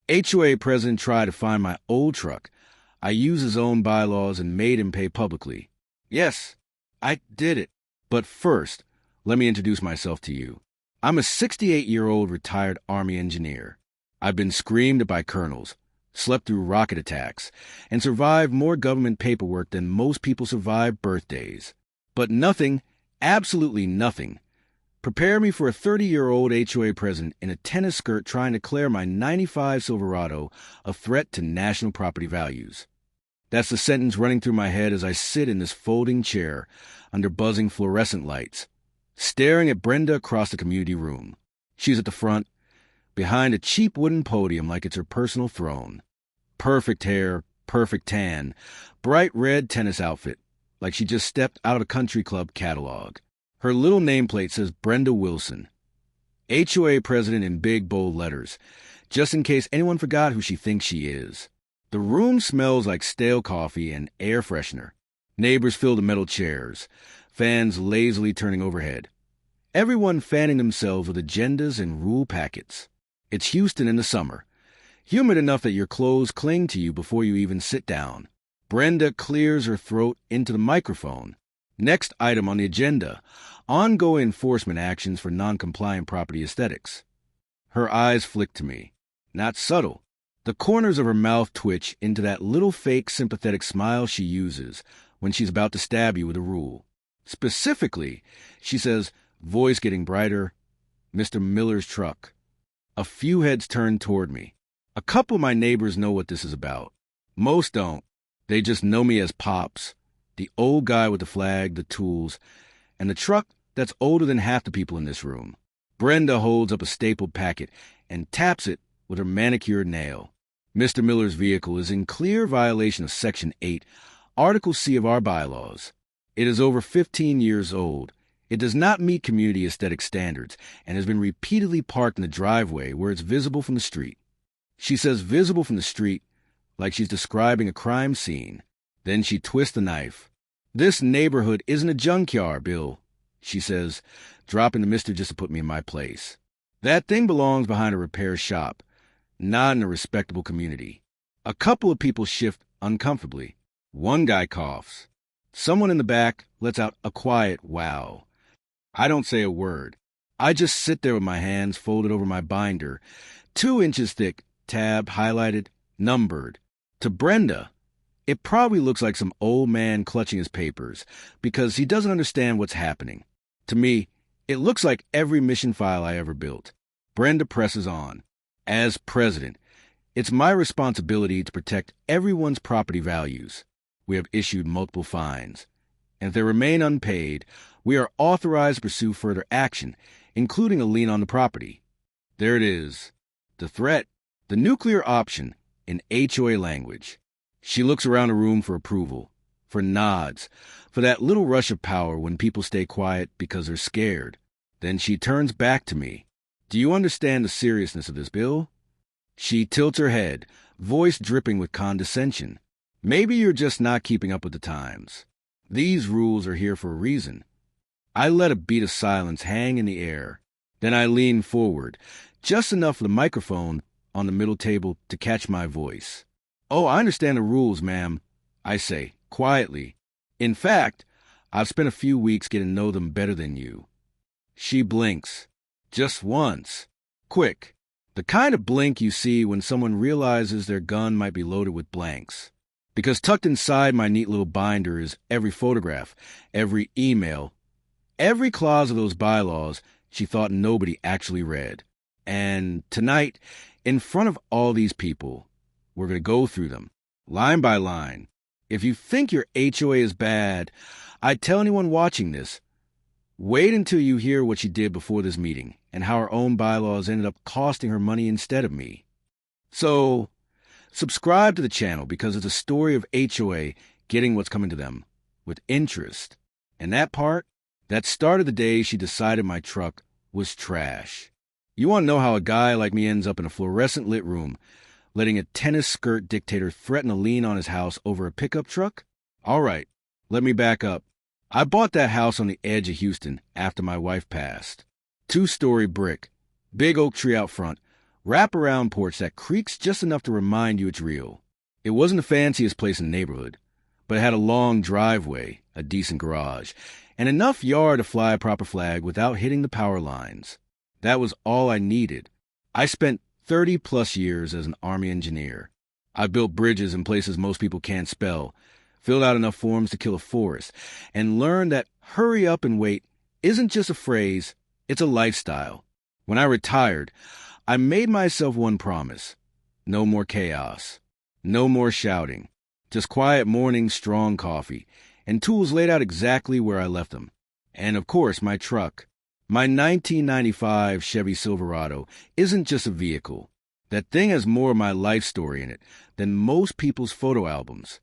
HOA president tried to find my old truck. I used his own bylaws and made him pay publicly. Yes, I did it. But first, let me introduce myself to you. I'm a 68-year-old retired Army engineer. I've been screamed at by colonels, slept through rocket attacks, and survived more government paperwork than most people survive birthdays. But nothing, absolutely nothing, prepare me for a 30-year-old HOA president in a tennis skirt trying to declare my '95 Silverado a threat to national property values. That's the sentence running through my head as I sit in this folding chair under buzzing fluorescent lights, staring at Brenda across the community room. She's at the front, behind a cheap wooden podium like it's her personal throne. Perfect hair, perfect tan, bright red tennis outfit, like she just stepped out of a country club catalog. Her little nameplate says Brenda Wilson, HOA president in big, bold letters, just in case anyone forgot who she thinks she is. The room smells like stale coffee and air freshener. Neighbors fill the metal chairs, fans lazily turning overhead. Everyone fanning themselves with agendas and rule packets. It's Houston in the summer, humid enough that your clothes cling to you before you even sit down. Brenda clears her throat into the microphone. Next item on the agenda, ongoing enforcement actions for non-compliant property aesthetics. Her eyes flick to me. Not subtle. The corners of her mouth twitch into that little fake sympathetic smile she uses when she's about to stab you with a rule. Specifically, she says, voice getting brighter, Mr. Miller's truck. A few heads turn toward me. A couple of my neighbors know what this is about. Most don't. They just know me as Pops, the old guy with the flag, the tools, and the truck that's older than half the people in this room. Brenda holds up a stapled packet and taps it with her manicured nail. Mr. Miller's vehicle is in clear violation of Section 8, Article C of our bylaws. It is over 15 years old. It does not meet community aesthetic standards and has been repeatedly parked in the driveway where it's visible from the street. She says visible from the street like she's describing a crime scene. Then she twists the knife. This neighborhood isn't a junkyard, Bill, she says, dropping the mister just to put me in my place. That thing belongs behind a repair shop, not in a respectable community. A couple of people shift uncomfortably. One guy coughs. Someone in the back lets out a quiet wow. I don't say a word. I just sit there with my hands folded over my binder, 2 inches thick, tabbed, highlighted, numbered. To Brenda, it probably looks like some old man clutching his papers because he doesn't understand what's happening. To me, it looks like every mission file I ever built. Brenda presses on. As president, it's my responsibility to protect everyone's property values. We have issued multiple fines, and if they remain unpaid, we are authorized to pursue further action, including a lien on the property. There it is. The threat, the nuclear option, in HOA language. She looks around the room for approval, for nods, for that little rush of power when people stay quiet because they're scared. Then she turns back to me. Do you understand the seriousness of this, Bill? She tilts her head, voice dripping with condescension. Maybe you're just not keeping up with the times. These rules are here for a reason. I let a beat of silence hang in the air. Then I lean forward, just enough for the microphone on the middle table to catch my voice. Oh, I understand the rules, ma'am, I say, quietly. In fact, I've spent a few weeks getting to know them better than you. She blinks. Just once. Quick. The kind of blink you see when someone realizes their gun might be loaded with blanks. Because tucked inside my neat little binder is every photograph, every email, every clause of those bylaws she thought nobody actually read. And tonight, in front of all these people, we're going to go through them, line by line. If you think your HOA is bad, I'd tell anyone watching this, wait until you hear what she did before this meeting and how her own bylaws ended up costing her money instead of me. So, subscribe to the channel because it's a story of HOA getting what's coming to them with interest. And that part, that started the day she decided my truck was trash. You want to know how a guy like me ends up in a fluorescent lit room, letting a tennis skirt dictator threaten a lien on his house over a pickup truck? All right, let me back up. I bought that house on the edge of Houston after my wife passed. 2-story brick, big oak tree out front, wrap-around porch that creaks just enough to remind you it's real. It wasn't the fanciest place in the neighborhood, but it had a long driveway, a decent garage, and enough yard to fly a proper flag without hitting the power lines. That was all I needed. I spent 30-plus years as an Army engineer. I built bridges in places most people can't spell, filled out enough forms to kill a forest, and learned that hurry up and wait isn't just a phrase, it's a lifestyle. When I retired, I made myself one promise. No more chaos. No more shouting. Just quiet mornings, strong coffee, and tools laid out exactly where I left them. And of course, my truck. My 1995 Chevy Silverado isn't just a vehicle. That thing has more of my life story in it than most people's photo albums.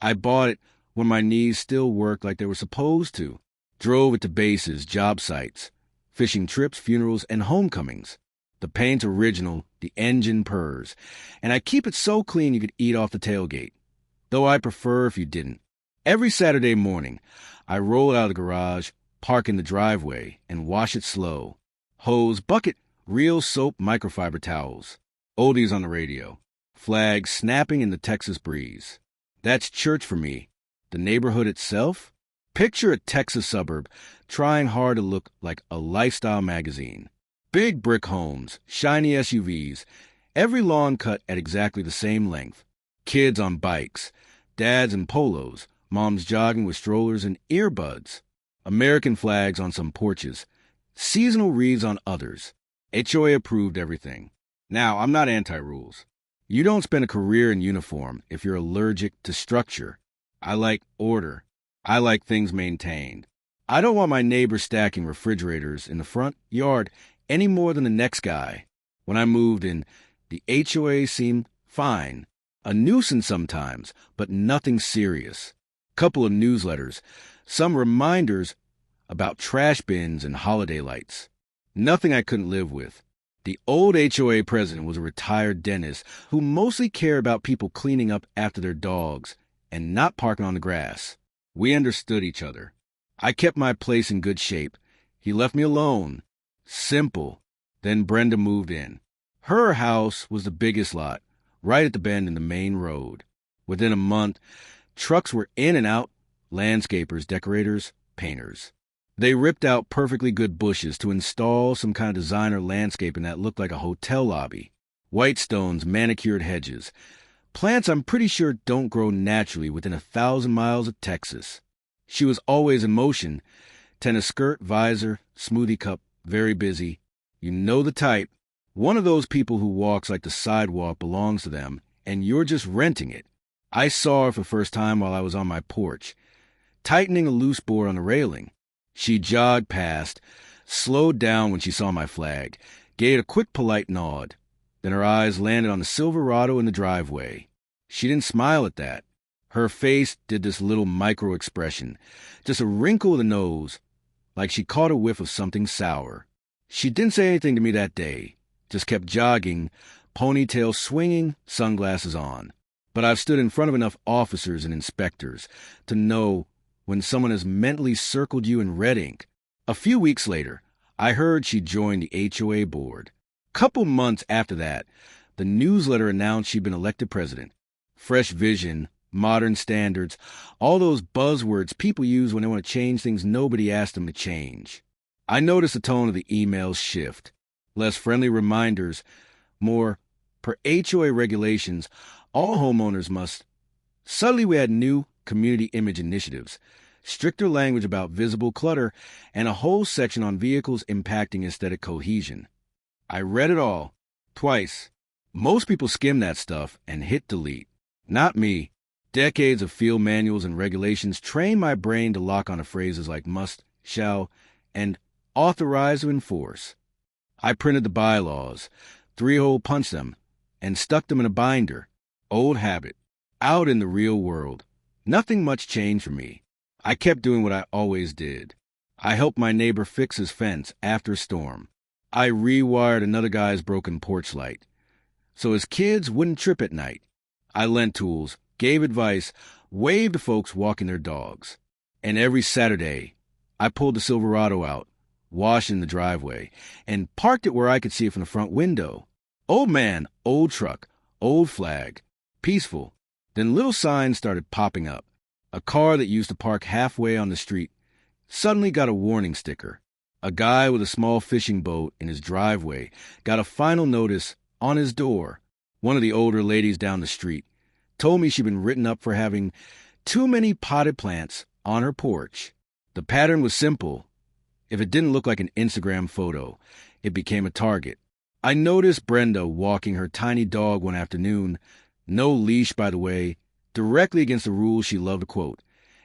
I bought it when my knees still worked like they were supposed to. Drove it to bases, job sites, fishing trips, funerals, and homecomings. The paint's original, the engine purrs, and I keep it so clean you could eat off the tailgate. Though I prefer if you didn't. Every Saturday morning, I roll out of the garage, park in the driveway, and wash it slow. Hose, bucket, real soap, microfiber towels. Oldies on the radio. Flags snapping in the Texas breeze. That's church for me. The neighborhood itself? Picture a Texas suburb trying hard to look like a lifestyle magazine. Big brick homes, shiny SUVs, every lawn cut at exactly the same length. Kids on bikes, dads in polos, moms jogging with strollers and earbuds. American flags on some porches, seasonal wreaths on others. HOA approved everything. Now, I'm not anti-rules. You don't spend a career in uniform if you're allergic to structure. I like order. I like things maintained. I don't want my neighbor stacking refrigerators in the front yard any more than the next guy. When I moved in, the HOA seemed fine. A nuisance sometimes, but nothing serious. Couple of newsletters, some reminders about trash bins and holiday lights. Nothing I couldn't live with. The old HOA president was a retired dentist who mostly cared about people cleaning up after their dogs and not parking on the grass. We understood each other. I kept my place in good shape. He left me alone. Simple. Then Brenda moved in. Her house was the biggest lot, right at the bend in the main road. Within a month, trucks were in and out, landscapers, decorators, painters. They ripped out perfectly good bushes to install some kind of designer landscaping that looked like a hotel lobby. White stones, manicured hedges. Plants I'm pretty sure don't grow naturally within 1,000 miles of Texas. She was always in motion. Tennis skirt, visor, smoothie cup, very busy. You know the type. One of those people who walks like the sidewalk belongs to them, and you're just renting it. I saw her for the first time while I was on my porch, tightening a loose board on the railing. She jogged past, slowed down when she saw my flag, gave a quick polite nod. Then her eyes landed on the Silverado in the driveway. She didn't smile at that. Her face did this little micro-expression, just a wrinkle of the nose, like she caught a whiff of something sour. She didn't say anything to me that day, just kept jogging, ponytail swinging, sunglasses on. But I've stood in front of enough officers and inspectors to know when someone has mentally circled you in red ink. A few weeks later, I heard she joined the HOA board. Couple months after that, the newsletter announced she'd been elected president. Fresh vision, modern standards, all those buzzwords people use when they want to change things nobody asked them to change. I noticed the tone of the emails shift. Less friendly reminders, more, per HOA regulations, all homeowners must. Suddenly we had new community image initiatives, stricter language about visible clutter, and a whole section on vehicles impacting aesthetic cohesion. I read it all, twice. Most people skim that stuff and hit delete. Not me. Decades of field manuals and regulations train my brain to lock onto phrases like must, shall, and authorize to enforce. I printed the bylaws, 3-hole punched them, and stuck them in a binder. Old habit. Out in the real world. Nothing much changed for me. I kept doing what I always did. I helped my neighbor fix his fence after a storm. I rewired another guy's broken porch light so his kids wouldn't trip at night. I lent tools, gave advice, waved to folks walking their dogs. And every Saturday, I pulled the Silverado out, washed in the driveway, and parked it where I could see it from the front window. Old man, old truck, old flag, peaceful. Then little signs started popping up. A car that used to park halfway on the street suddenly got a warning sticker. A guy with a small fishing boat in his driveway got a final notice on his door. One of the older ladies down the street told me she'd been written up for having too many potted plants on her porch. The pattern was simple. If it didn't look like an Instagram photo, it became a target. I noticed Brenda walking her tiny dog one afternoon, no leash, by the way, directly against the rules she loved to quote,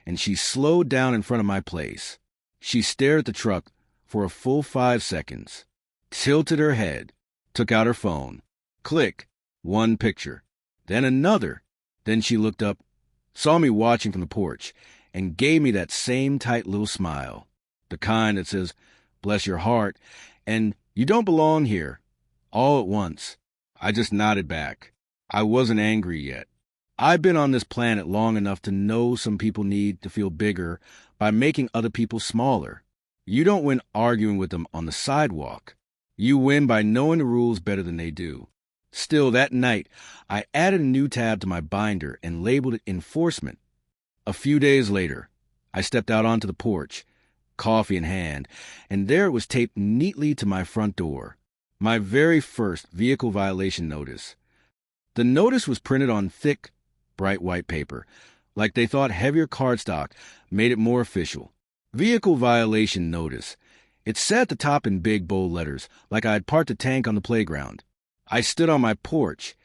and she slowed down in front of my place. She stared at the truck for a full 5 seconds, tilted her head, took out her phone. Click. One picture. Then another. Then she looked up, saw me watching from the porch, and gave me that same tight little smile. The kind that says, "Bless your heart," and "You don't belong here," all at once. I just nodded back. I wasn't angry yet. I've been on this planet long enough to know some people need to feel bigger by making other people smaller. You don't win arguing with them on the sidewalk. You win by knowing the rules better than they do. Still, that night, I added a new tab to my binder and labeled it Enforcement. A few days later, I stepped out onto the porch, coffee in hand, and there it was taped neatly to my front door. My very first vehicle violation notice. The notice was printed on thick, bright white paper, like they thought heavier cardstock made it more official. Vehicle violation notice. It said at the top in big, bold letters, like I had parked a tank on the playground. I stood on my porch,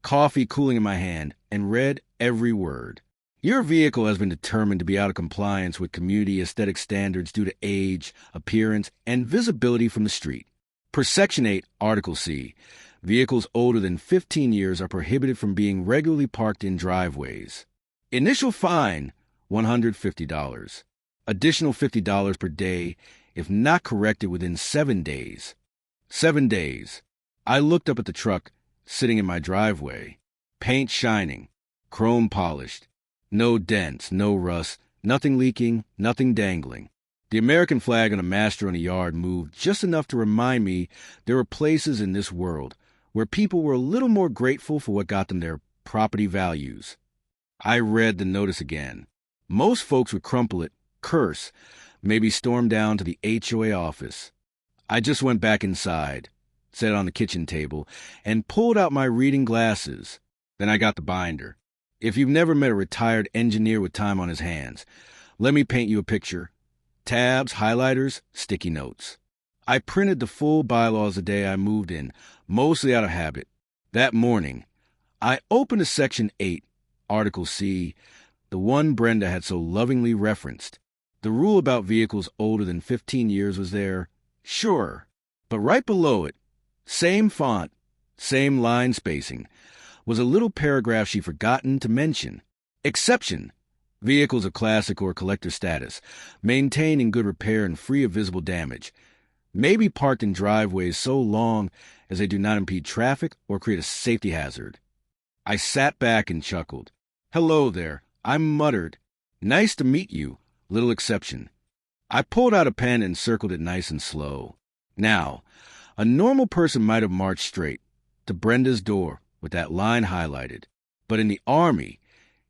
coffee cooling in my hand, and read every word. Your vehicle has been determined to be out of compliance with community aesthetic standards due to age, appearance, and visibility from the street. Per Section 8, Article C, vehicles older than 15 years are prohibited from being regularly parked in driveways. Initial fine, $150. Additional $50 per day if not corrected within 7 days. 7 days. I looked up at the truck sitting in my driveway. Paint shining, chrome polished. No dents, no rust, nothing leaking, nothing dangling. The American flag on a master in a yard moved just enough to remind me there were places in this world where people were a little more grateful for what got them their property values. I read the notice again. Most folks would crumple it, curse, maybe storm down to the HOA office. I just went back inside, sat on the kitchen table, and pulled out my reading glasses. Then I got the binder. If you've never met a retired engineer with time on his hands, let me paint you a picture. Tabs, highlighters, sticky notes. I printed the full bylaws the day I moved in, mostly out of habit. That morning, I opened to Section 8, Article C, the one Brenda had so lovingly referenced. The rule about vehicles older than 15 years was there, sure, but right below it, same font, same line spacing, was a little paragraph she'd forgotten to mention. Exception. Vehicles of classic or collector status, maintained in good repair and free of visible damage, may be parked in driveways so long as they do not impede traffic or create a safety hazard. I sat back and chuckled. Hello there, I muttered. Nice to meet you, little exception. I pulled out a pen and circled it nice and slow. Now, a normal person might have marched straight to Brenda's door with that line highlighted. But in the Army,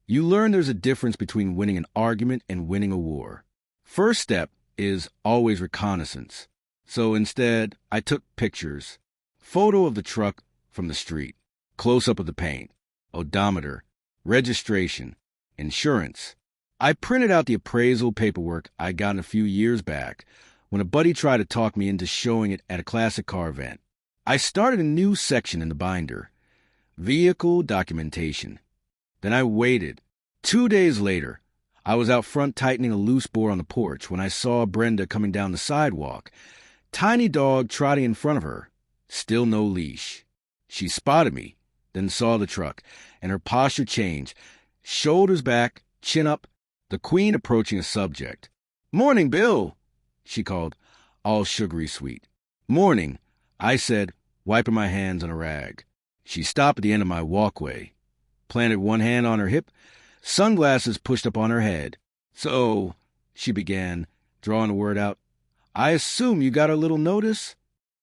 you learn there's a difference between winning an argument and winning a war. First step is always reconnaissance. So instead, I took pictures. Photo of the truck from the street. Close-up of the paint. Odometer. Registration. Insurance. I printed out the appraisal paperwork I'd gotten a few years back when a buddy tried to talk me into showing it at a classic car event. I started a new section in the binder. Vehicle documentation. Then I waited. 2 days later, I was out front tightening a loose bore on the porch when I saw Brenda coming down the sidewalk. Tiny dog trotting in front of her. Still no leash. She spotted me, then saw the truck, and her posture changed. Shoulders back, chin up, the queen approaching a subject. "Morning, Bill," she called, all sugary sweet. "Morning," I said, wiping my hands on a rag. She stopped at the end of my walkway, planted one hand on her hip, sunglasses pushed up on her head. "So," she began, drawing the word out, "I assume you got a little notice?"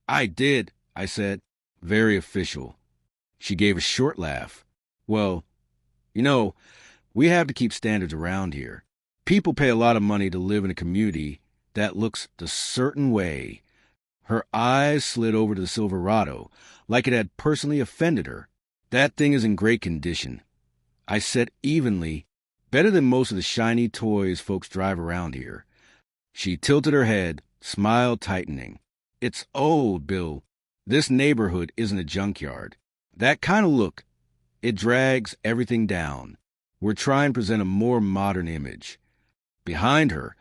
"I did," I said. very official. She gave a short laugh. Well, you know, we have to keep standards around here. People pay a lot of money to live in a community that looks a certain way. Her eyes slid over to the Silverado, like it had personally offended her. That thing is in great condition. I said evenly, better than most of the shiny toys folks drive around here. She tilted her head, smile tightening. It's old, Bill. This neighborhood isn't a junkyard. That kind of look, it drags everything down. We're trying to present a more modern image. Behind her,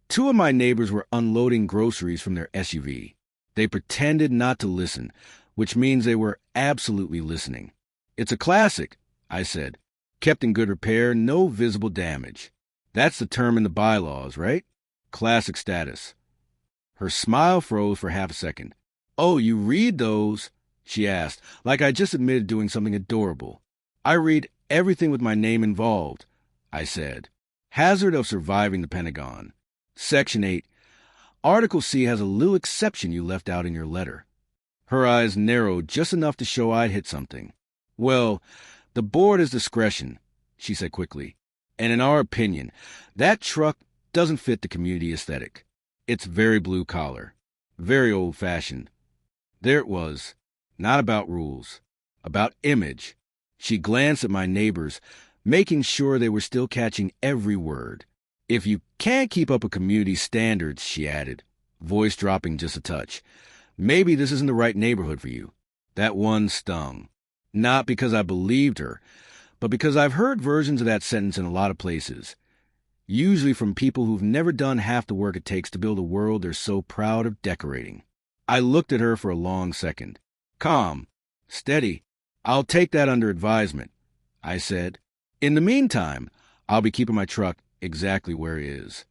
two of my neighbors were unloading groceries from their SUV. They pretended not to listen, which means they were absolutely listening. It's a classic, I said. Kept in good repair, no visible damage. That's the term in the bylaws, right? Classic status. Her smile froze for half a second. Oh, you read those? She asked, like I just admitted doing something adorable. I read everything with my name involved, I said. Hazard of surviving the Pentagon. Section 8. Article C has a little exception you left out in your letter. Her eyes narrowed just enough to show I'd hit something. Well, the board has discretion, she said quickly. And in our opinion, that truck doesn't fit the community aesthetic. It's very blue-collar, very old-fashioned. There it was, not about rules, about image. She glanced at my neighbors, making sure they were still catching every word. If you can't keep up with community standards, she added, voice dropping just a touch, maybe this isn't the right neighborhood for you. That one stung. Not because I believed her, but because I've heard versions of that sentence in a lot of places, usually from people who've never done half the work it takes to build a world they're so proud of decorating. I looked at her for a long second. Calm, steady. I'll take that under advisement, I said. In the meantime, I'll be keeping my truck exactly where it is.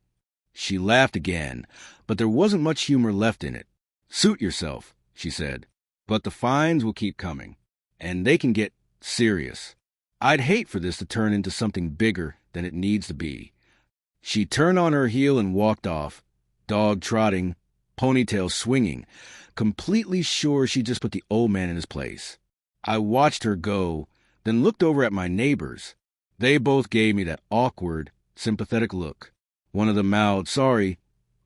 She laughed again, but there wasn't much humor left in it. Suit yourself, she said, but the fines will keep coming, and they can get serious. I'd hate for this to turn into something bigger than it needs to be. She turned on her heel and walked off, dog trotting, ponytail swinging, completely sure she just put the old man in his place. I watched her go, then looked over at my neighbors. They both gave me that awkward, sympathetic look. One of them mouthed, sorry,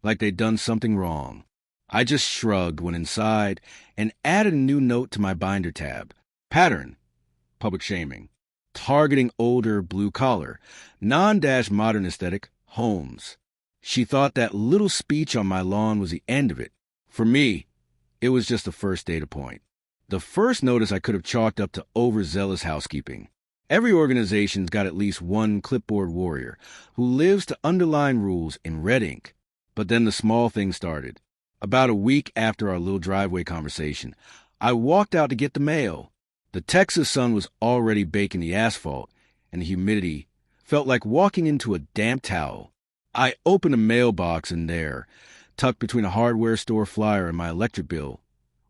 like they'd done something wrong. I just shrugged, went inside, and added a new note to my binder tab. Pattern, public shaming. Targeting older, blue-collar, non-modern aesthetic homes. She thought that little speech on my lawn was the end of it. For me, it was just the first data point. The first notice I could have chalked up to overzealous housekeeping. Every organization's got at least one clipboard warrior who lives to underline rules in red ink. But then the small thing started. About a week after our little driveway conversation, I walked out to get the mail. The Texas sun was already baking the asphalt, and the humidity felt like walking into a damp towel. I opened a mailbox, and there, tucked between a hardware store flyer and my electric bill,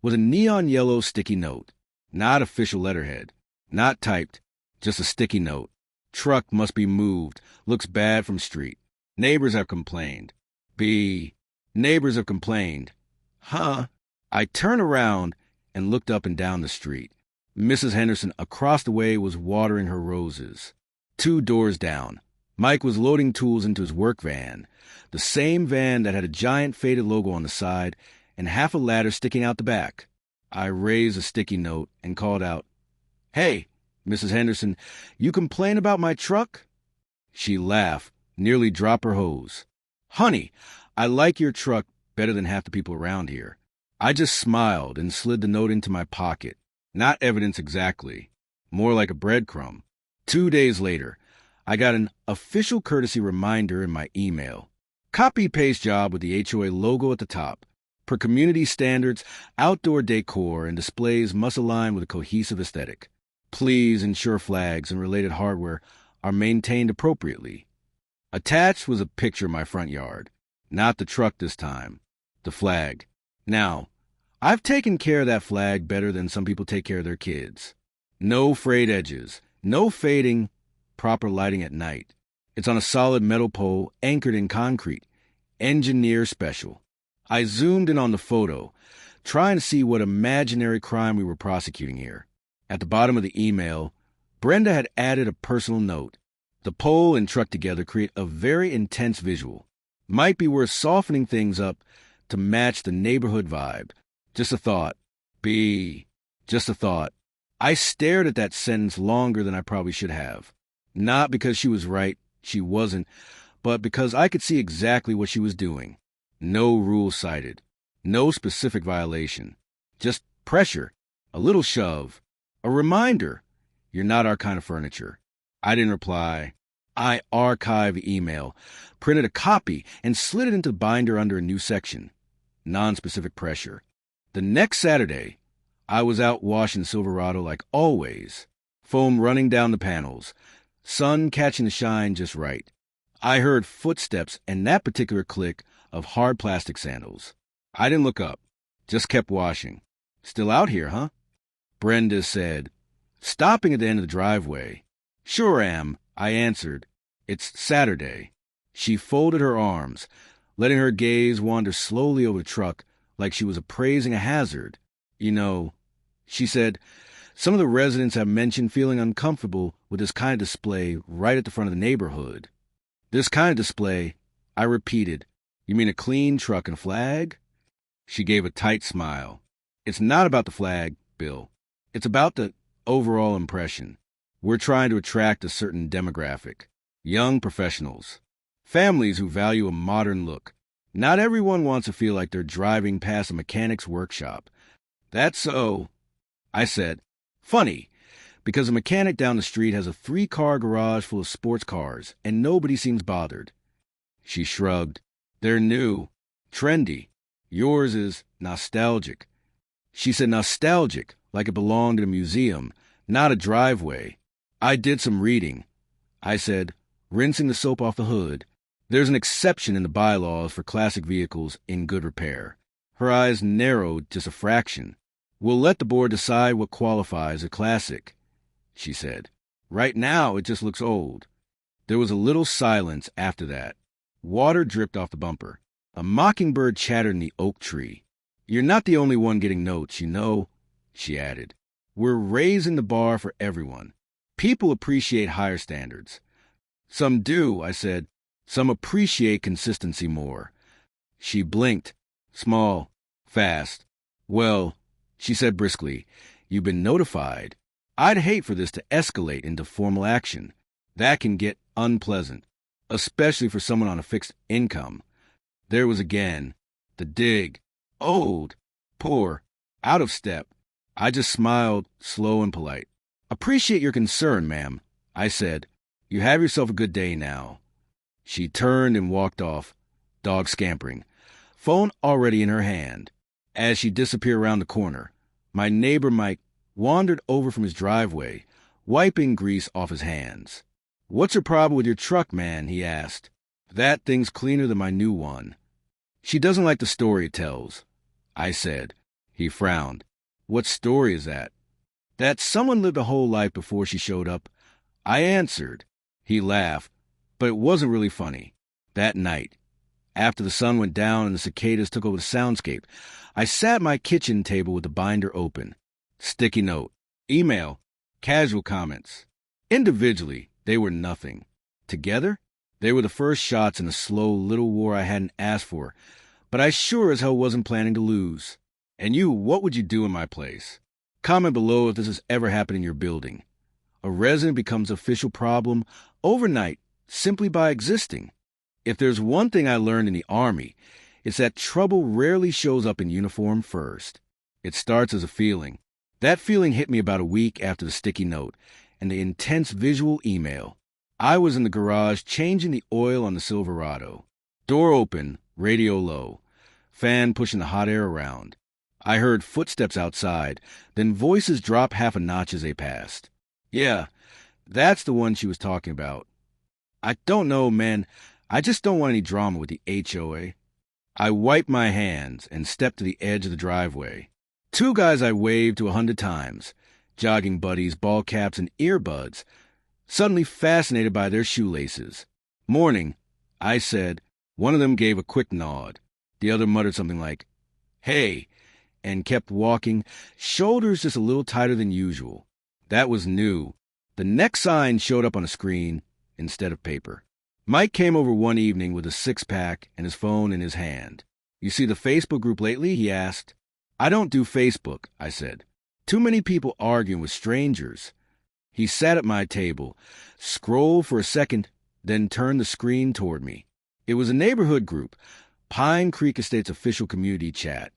was a neon yellow sticky note. Not official letterhead, not typed, just a sticky note. Truck must be moved, looks bad from street. Neighbors have complained. Neighbors have complained. Huh? I turned around and looked up and down the street. Mrs. Henderson across the way was watering her roses. 2 doors down, Mike was loading tools into his work van, the same van that had a giant faded logo on the side and half a ladder sticking out the back. I raised a sticky note and called out, Hey, Mrs. Henderson, you complain about my truck? She laughed, nearly dropped her hose. Honey, I like your truck better than half the people around here. I just smiled and slid the note into my pocket. Not evidence exactly, more like a breadcrumb. 2 days later, I got an official courtesy reminder in my email. Copy-paste job with the HOA logo at the top. Per community standards, outdoor decor and displays must align with a cohesive aesthetic. Please ensure flags and related hardware are maintained appropriately. Attached was a picture of my front yard. Not the truck this time. The flag. Now, I've taken care of that flag better than some people take care of their kids. No frayed edges, no fading, proper lighting at night. It's on a solid metal pole anchored in concrete. Engineer special. I zoomed in on the photo. trying to see what imaginary crime we were prosecuting here. At the bottom of the email, Brenda had added a personal note. The pole and truck together create a very intense visual. Might be worth softening things up to match the neighborhood vibe. Just a thought. Just a thought. I stared at that sentence longer than I probably should have. Not because she was right, she wasn't, but because I could see exactly what she was doing. No rule cited. No specific violation. Just pressure. A little shove. A reminder. You're not our kind of furniture. I didn't reply. I archived the email, printed a copy, and slid it into the binder under a new section. Non-specific pressure. The next Saturday, I was out washing Silverado like always. Foam running down the panels. Sun catching the shine just right. I heard footsteps and that particular click of hard plastic sandals. I didn't look up. Just kept washing. Still out here, huh? Brenda said, stopping at the end of the driveway. Sure am, I answered. It's Saturday. She folded her arms, letting her gaze wander slowly over the truck like she was appraising a hazard. You know, she said, some of the residents have mentioned feeling uncomfortable with this kind of display right at the front of the neighborhood. This kind of display, I repeated. You mean a clean truck and flag? She gave a tight smile. It's not about the flag, Bill. It's about the overall impression. We're trying to attract a certain demographic. Young professionals. Families who value a modern look. Not everyone wants to feel like they're driving past a mechanic's workshop. That's so, I said. Funny, because a mechanic down the street has a 3-car garage full of sports cars, and nobody seems bothered. She shrugged. They're new. Trendy. Yours is nostalgic. She said nostalgic, like it belonged in a museum, not a driveway. I did some reading. I said, rinsing the soap off the hood. There's an exception in the bylaws for classic vehicles in good repair. Her eyes narrowed just a fraction. We'll let the board decide what qualifies a classic, she said. Right now, it just looks old. There was a little silence after that. Water dripped off the bumper. A mockingbird chattered in the oak tree. You're not the only one getting notes, you know, she added. We're raising the bar for everyone. People appreciate higher standards. Some do, I said. Some appreciate consistency more. She blinked. Small. Fast. Well, she said briskly, you've been notified. I'd hate for this to escalate into formal action. That can get unpleasant, especially for someone on a fixed income. There was again the dig. Old. Poor. Out of step. I just smiled, slow and polite. Appreciate your concern, ma'am, I said. You have yourself a good day now. She turned and walked off, dog scampering, phone already in her hand. As she disappeared around the corner, my neighbor Mike wandered over from his driveway, wiping grease off his hands. What's your problem with your truck, man? He asked. That thing's cleaner than my new one. She doesn't like the story it tells, I said. He frowned. What story is that? That someone lived a whole life before she showed up. I answered. He laughed, but it wasn't really funny. That night, after the sun went down and the cicadas took over the soundscape, I sat at my kitchen table with the binder open. Sticky note. Email. Casual comments. Individually, they were nothing. Together, they were the first shots in a slow little war I hadn't asked for, but I sure as hell wasn't planning to lose. And you, what would you do in my place? Comment below if this has ever happened in your building. A resident becomes an official problem overnight simply by existing. If there's one thing I learned in the Army, it's that trouble rarely shows up in uniform first. It starts as a feeling. That feeling hit me about a week after the sticky note and the intense visual email. I was in the garage changing the oil on the Silverado. Door open, radio low. Fan pushing the hot air around. I heard footsteps outside, then voices drop half a notch as they passed. Yeah, that's the one she was talking about. I don't know, man. I just don't want any drama with the HOA. I wiped my hands and stepped to the edge of the driveway. 2 guys I waved to 100 times, jogging buddies, ball caps, and earbuds, suddenly fascinated by their shoelaces. Morning, I said. One of them gave a quick nod. The other muttered something like, hey, and kept walking, shoulders just a little tighter than usual. That was new. The next sign showed up on a screen instead of paper. Mike came over one evening with a six-pack and his phone in his hand. "You see the Facebook group lately?" he asked. "I don't do Facebook," I said. "Too many people arguing with strangers." He sat at my table, scrolled for a second, then turned the screen toward me. It was a neighborhood group, Pine Creek Estate's official community chat.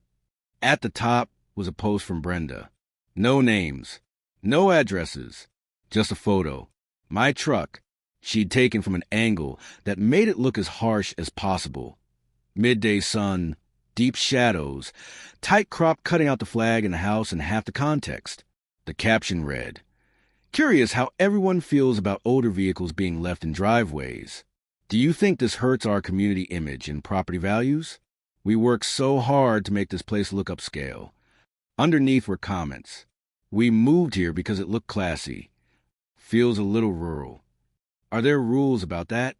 At the top was a post from Brenda. No names, no addresses, just a photo. My truck, she'd taken from an angle that made it look as harsh as possible. Midday sun, deep shadows, tight crop cutting out the flag in the house and half the context. The caption read, "Curious how everyone feels about older vehicles being left in driveways. Do you think this hurts our community image and property values? We work so hard to make this place look upscale." Underneath were comments. "We moved here because it looked classy. Feels a little rural. Are there rules about that?"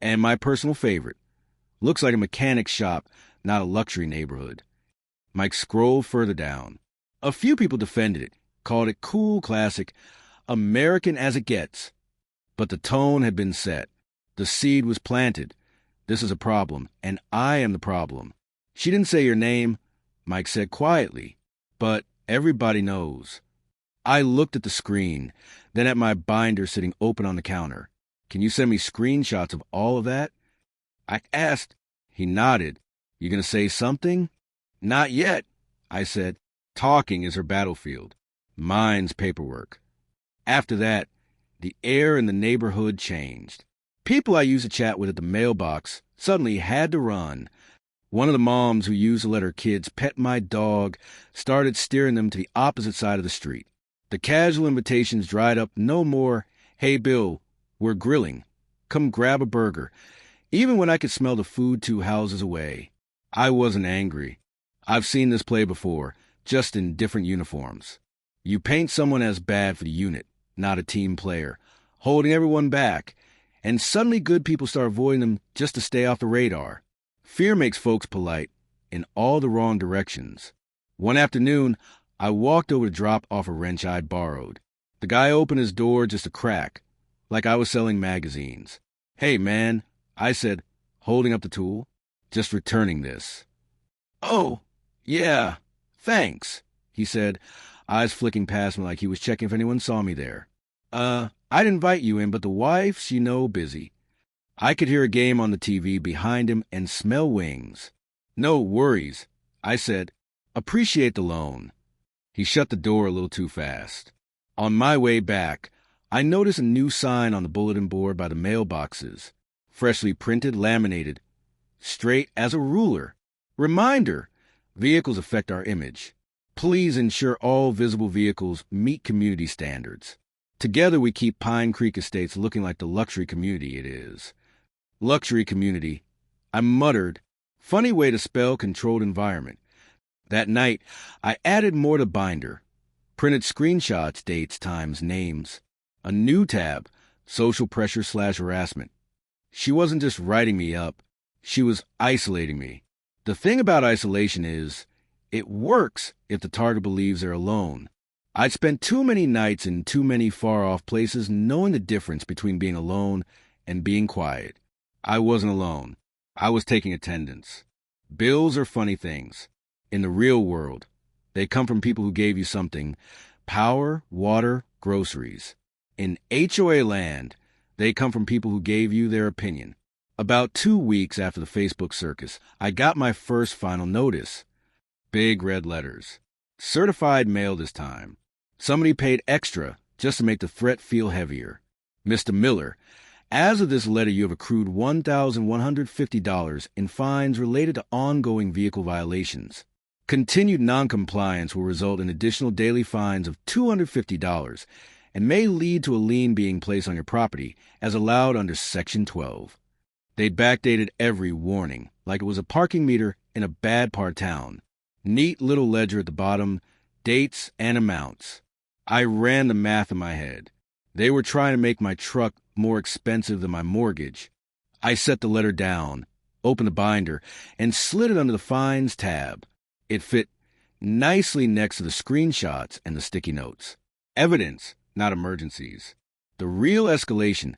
And my personal favorite. "Looks like a mechanic shop, not a luxury neighborhood." Mike scrolled further down. A few people defended it, called it cool, classic, American as it gets. But the tone had been set. The seed was planted. This is a problem, and I am the problem. "She didn't say your name," Mike said quietly, "but everybody knows." I looked at the screen, then at my binder sitting open on the counter. "Can you send me screenshots of all of that?" I asked. He nodded. "You gonna say something?" "Not yet," I said. Talking is her battlefield. Mine's paperwork. After that, the air in the neighborhood changed. People I used to chat with at the mailbox suddenly had to run. One of the moms who used to let her kids pet my dog started steering them to the opposite side of the street. The casual invitations dried up. No more, "Hey, Bill, we're grilling. Come grab a burger." Even when I could smell the food 2 houses away, I wasn't angry. I've seen this play before, just in different uniforms. You paint someone as bad for the unit, not a team player, holding everyone back, and suddenly good people start avoiding them just to stay off the radar. Fear makes folks polite in all the wrong directions. One afternoon, I walked over to drop off a wrench I'd borrowed. The guy opened his door just a crack, like I was selling magazines. "Hey, man," I said, holding up the tool. "Just returning this." "Oh, yeah, thanks," he said, eyes flicking past me like he was checking if anyone saw me there. I'd invite you in, but the wife's, busy." I could hear a game on the TV behind him and smell wings. "No worries," I said. "Appreciate the loan." He shut the door a little too fast. On my way back, I noticed a new sign on the bulletin board by the mailboxes. Freshly printed, laminated, straight as a ruler. Reminder: vehicles affect our image. Please ensure all visible vehicles meet community standards. Together we keep Pine Creek Estates looking like the luxury community it is. Luxury community. I muttered. Funny way to spell controlled environment. That night, I added more to binder. Printed screenshots, dates, times, names. A new tab, social pressure/harassment. She wasn't just writing me up. She was isolating me. The thing about isolation is, it works if the target believes they're alone. I'd spent too many nights in too many far-off places knowing the difference between being alone and being quiet. I wasn't alone. I was taking attendance. Bills are funny things. In the real world, they come from people who gave you something: power, water, groceries. In HOA land, they come from people who gave you their opinion. About 2 weeks after the Facebook circus, I got my first final notice. Big red letters. Certified mail this time. Somebody paid extra just to make the threat feel heavier. Mr. Miller, as of this letter, you have accrued $1,150 in fines related to ongoing vehicle violations. Continued noncompliance will result in additional daily fines of $250 and may lead to a lien being placed on your property as allowed under Section 12. They'd backdated every warning, like it was a parking meter in a bad part town. Neat little ledger at the bottom, dates and amounts. I ran the math in my head. They were trying to make my truck more expensive than my mortgage. I set the letter down, opened the binder, and slid it under the fines tab. It fit nicely next to the screenshots and the sticky notes. Evidence, not emergencies. The real escalation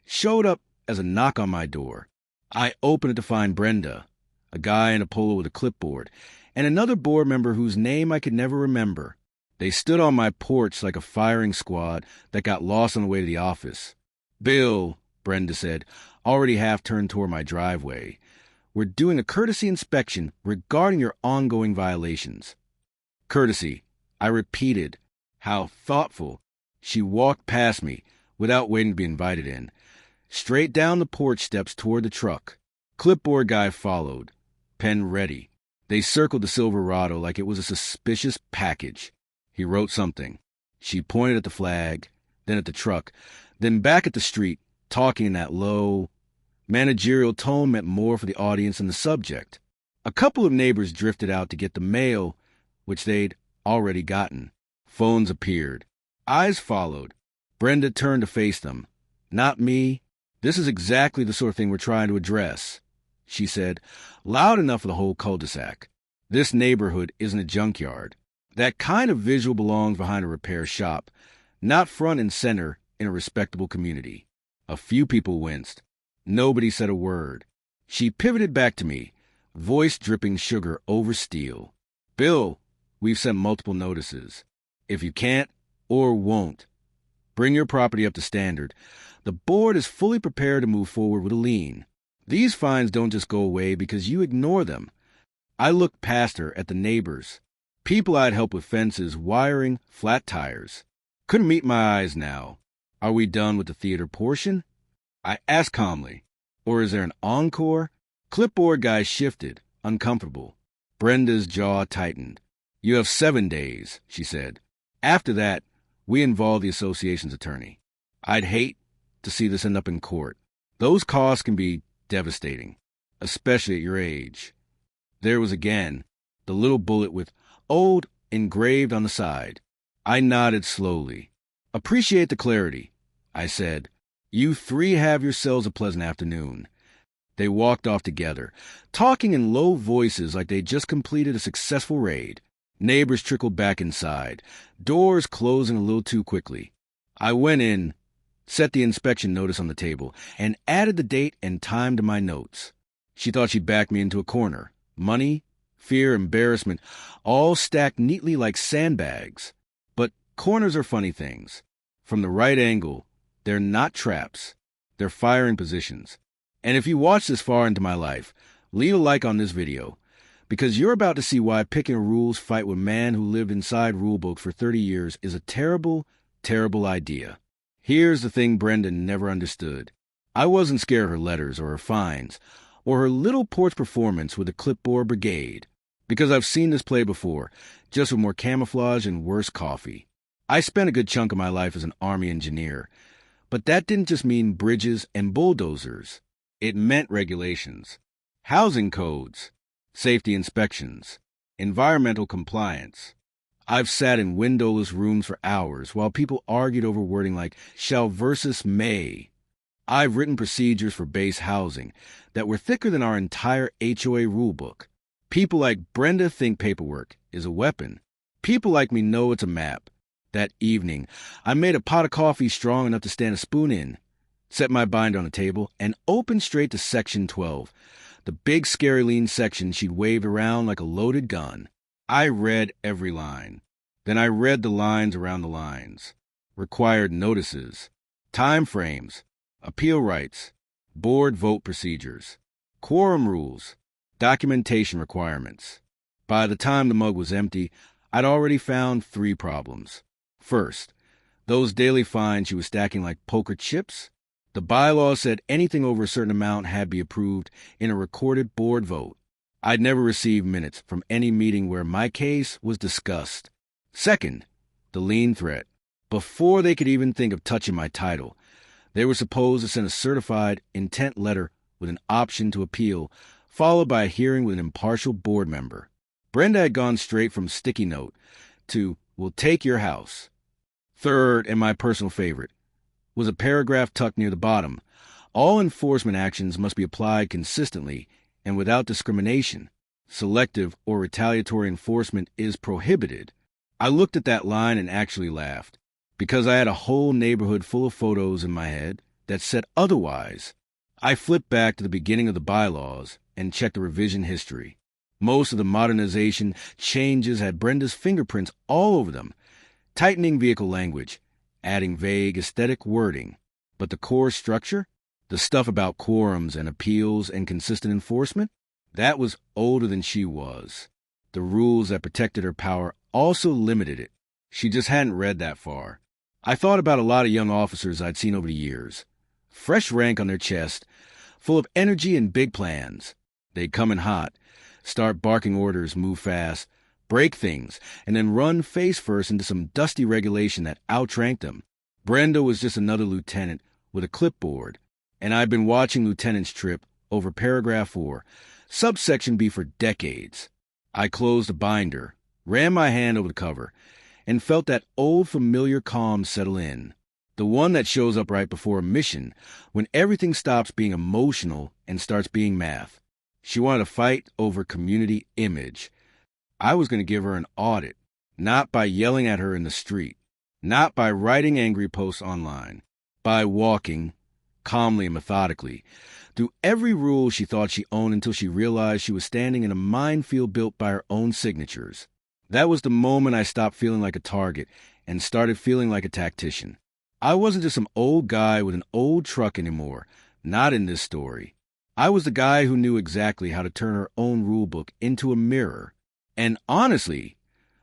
showed up as a knock on my door. I opened it to find Brenda, a guy in a polo with a clipboard, and another board member whose name I could never remember. They stood on my porch like a firing squad that got lost on the way to the office. "Bill," Brenda said, already half turned toward my driveway, "we're doing a courtesy inspection regarding your ongoing violations." Courtesy, I repeated. How thoughtful. She walked past me, without waiting to be invited in, straight down the porch steps toward the truck. Clipboard guy followed, pen ready. They circled the Silverado like it was a suspicious package. He wrote something. She pointed at the flag, then at the truck, then back at the street, talking in that low, managerial tone meant more for the audience than the subject. A couple of neighbors drifted out to get the mail, which they'd already gotten. Phones appeared. Eyes followed. Brenda turned to face them. "Not me. This is exactly the sort of thing we're trying to address," she said, loud enough for the whole cul-de-sac. "This neighborhood isn't a junkyard. That kind of visual belongs behind a repair shop, not front and center in a respectable community." A few people winced. Nobody said a word. She pivoted back to me, voice dripping sugar over steel. "Bill, we've sent multiple notices. If you can't or won't bring your property up to standard, the board is fully prepared to move forward with a lien. These fines don't just go away because you ignore them." I looked past her at the neighbors, people I'd helped with fences, wiring, flat tires. Couldn't meet my eyes now. "Are we done with the theater portion?" I asked calmly. "Or is there an encore?" Clipboard guy shifted, uncomfortable. Brenda's jaw tightened. "You have 7 days," she said. "After that, we involve the association's attorney. I'd hate to see this end up in court. Those costs can be devastating, especially at your age." There was again the little bullet with "Old" engraved on the side. I nodded slowly. "Appreciate the clarity," I said. "You three have yourselves a pleasant afternoon." They walked off together, talking in low voices like they'd just completed a successful raid. Neighbors trickled back inside, doors closing a little too quickly. I went in, set the inspection notice on the table, and added the date and time to my notes. She thought she'd back me into a corner. Money, fear, embarrassment, all stacked neatly like sandbags. But corners are funny things. From the right angle, they're not traps. They're firing positions. And if you watch this far into my life, leave a like on this video, because you're about to see why picking a rules fight with a man who lived inside rulebook for 30 years is a terrible, terrible idea. Here's the thing Brenda never understood. I wasn't scared of her letters or her fines, or her little porch performance with the clipboard brigade, because I've seen this play before, just with more camouflage and worse coffee. I spent a good chunk of my life as an Army engineer, but that didn't just mean bridges and bulldozers. It meant regulations, housing codes, safety inspections, environmental compliance. I've sat in windowless rooms for hours while people argued over wording like shall versus may. I've written procedures for base housing that were thicker than our entire HOA rulebook. People like Brenda think paperwork is a weapon. People like me know it's a map. That evening, I made a pot of coffee strong enough to stand a spoon in, set my binder on the table, and opened straight to Section 12, the big scary lien section she'd waved around like a loaded gun. I read every line. Then I read the lines around the lines. Required notices, time frames, appeal rights, board vote procedures, quorum rules, documentation requirements. By the time the mug was empty, I'd already found 3 problems. First, those daily fines she was stacking like poker chips. The bylaws said anything over a certain amount had to be approved in a recorded board vote. I'd never received minutes from any meeting where my case was discussed. Second, the lien threat. Before they could even think of touching my title, they were supposed to send a certified intent letter with an option to appeal, followed by a hearing with an impartial board member. Brenda had gone straight from sticky note to "we'll take your house." Third, and my personal favorite, was a paragraph tucked near the bottom. All enforcement actions must be applied consistently and without discrimination. selective or retaliatory enforcement is prohibited. I looked at that line and actually laughed, because I had a whole neighborhood full of photos in my head that said otherwise. I flipped back to the beginning of the bylaws and checked the revision history. Most of the modernization changes had Brenda's fingerprints all over them, tightening vehicle language, adding vague aesthetic wording. But the core structure, the stuff about quorums and appeals and consistent enforcement, that was older than she was. The rules that protected her power also limited it. She just hadn't read that far. I thought about a lot of young officers I'd seen over the years. Fresh rank on their chest, full of energy and big plans. They'd come in hot, start barking orders, move fast, break things, and then run face first into some dusty regulation that outranked them. Brenda was just another lieutenant with a clipboard, and I'd been watching Lieutenant's trip over paragraph 4, subsection B for decades. I closed the binder, ran my hand over the cover, and felt that old familiar calm settle in. The one that shows up right before a mission, when everything stops being emotional and starts being math. She wanted to fight over community image. I was going to give her an audit, not by yelling at her in the street, not by writing angry posts online, by walking, calmly and methodically, through every rule she thought she owned until she realized she was standing in a minefield built by her own signatures. That was the moment I stopped feeling like a target and started feeling like a tactician. I wasn't just some old guy with an old truck anymore, not in this story. I was the guy who knew exactly how to turn her own rulebook into a mirror. And honestly,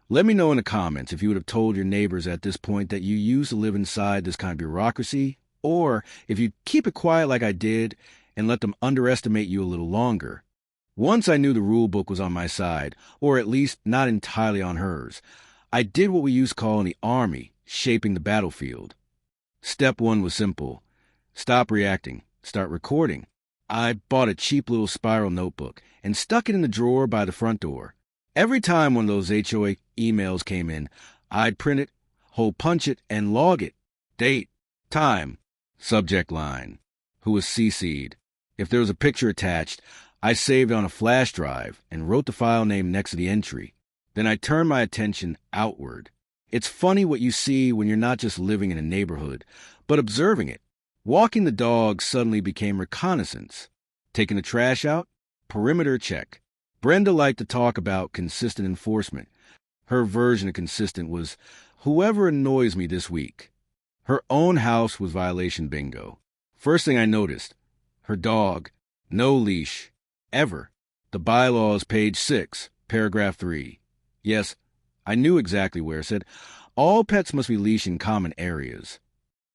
let me know in the comments if you would have told your neighbors at this point that you used to live inside this kind of bureaucracy, or if you'd keep it quiet like I did and let them underestimate you a little longer. Once I knew the rulebook was on my side, or at least not entirely on hers, I did what we used to call in the Army, shaping the battlefield. Step 1 was simple. Stop reacting. Start recording. I bought a cheap little spiral notebook and stuck it in the drawer by the front door. Every time one of those HOA emails came in, I'd print it, hole punch it, and log it. Date, time, subject line, who was CC'd. If there was a picture attached, I saved it on a flash drive and wrote the file name next to the entry. Then I turned my attention outward. It's funny what you see when you're not just living in a neighborhood, but observing it. Walking the dog suddenly became reconnaissance. Taking the trash out? Perimeter check. Brenda liked to talk about consistent enforcement. Her version of consistent was, whoever annoys me this week. Her own house was violation bingo. First thing I noticed, her dog, no leash, ever. The Bylaws, page 6, paragraph 3. Yes, I knew exactly where it said, all pets must be leashed in common areas.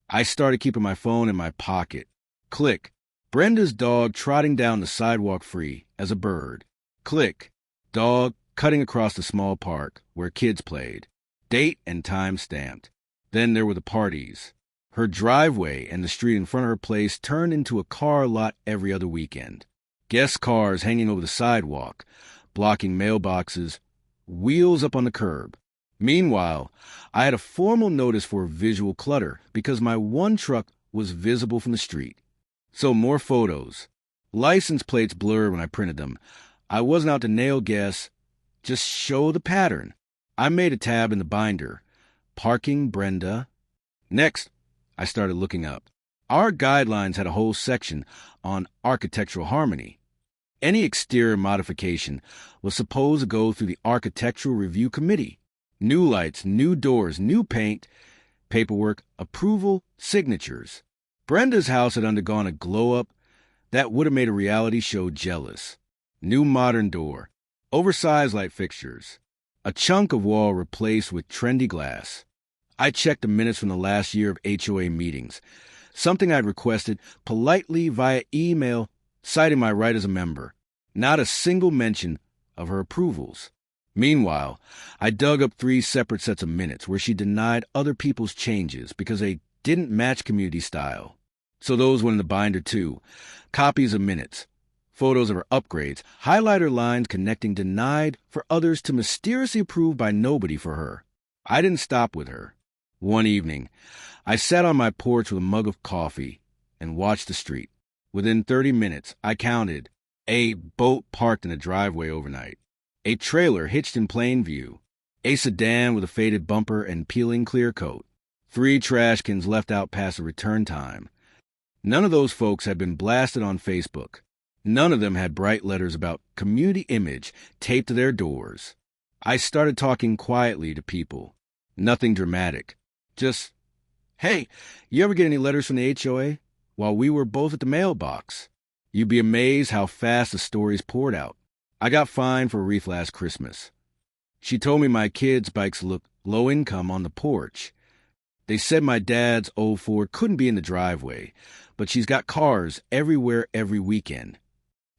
I started keeping my phone in my pocket. Click. Brenda's dog trotting down the sidewalk free as a bird. Click. Dog cutting across the small park where kids played. Date and time stamped. Then there were the parties. Her driveway and the street in front of her place turned into a car lot every other weekend. Guest cars hanging over the sidewalk, blocking mailboxes, wheels up on the curb. Meanwhile, I had a formal notice for visual clutter because my one truck was visible from the street. So more photos. License plates blurred when I printed them. I wasn't out to nail guess, just show the pattern. I made a tab in the binder. Parking Brenda. Next, I started looking up. Our guidelines had a whole section on architectural harmony. Any exterior modification was supposed to go through the Architectural Review Committee. New lights, new doors, new paint, paperwork, approval, signatures. Brenda's house had undergone a glow-up that would have made a reality show jealous. New modern door, oversized light fixtures, a chunk of wall replaced with trendy glass. I checked the minutes from the last year of HOA meetings, something I'd requested politely via email, citing my right as a member. Not a single mention of her approvals. Meanwhile, I dug up 3 separate sets of minutes where she denied other people's changes because they didn't match community style. So those went in the binder too. Copies of minutes, photos of her upgrades, highlighter lines connecting denied for others to mysteriously approved by nobody for her. I didn't stop with her. One evening, I sat on my porch with a mug of coffee and watched the street. Within 30 minutes, I counted A boat parked in a driveway overnight. A trailer hitched in plain view. A sedan with a faded bumper and peeling clear coat. 3 trash cans left out past the return time. None of those folks had been blasted on Facebook. None of them had bright letters about community image taped to their doors. I started talking quietly to people. Nothing dramatic. Just, "Hey, you ever get any letters from the HOA?" While we were both at the mailbox. You'd be amazed how fast the stories poured out. I got fined for a wreath last Christmas. She told me my kids' bikes looked low income on the porch. They said my dad's old Ford couldn't be in the driveway, but she's got cars everywhere every weekend.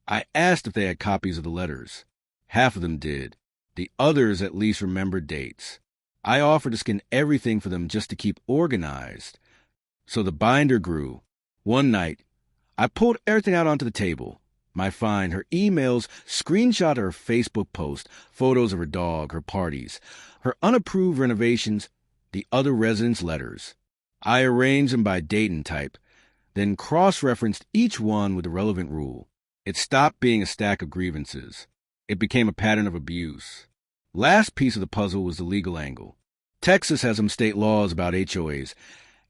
I asked if they had copies of the letters. Half of them did. The others at least remembered dates. I offered to scan everything for them just to keep organized. So the binder grew. One night, I pulled everything out onto the table. My fine, her emails, screenshot of her Facebook post, photos of her dog, her parties, her unapproved renovations, the other residents' letters. I arranged them by date and type, then cross-referenced each one with the relevant rule. It stopped being a stack of grievances. It became a pattern of abuse. Last piece of the puzzle was the legal angle. Texas has some state laws about HOAs,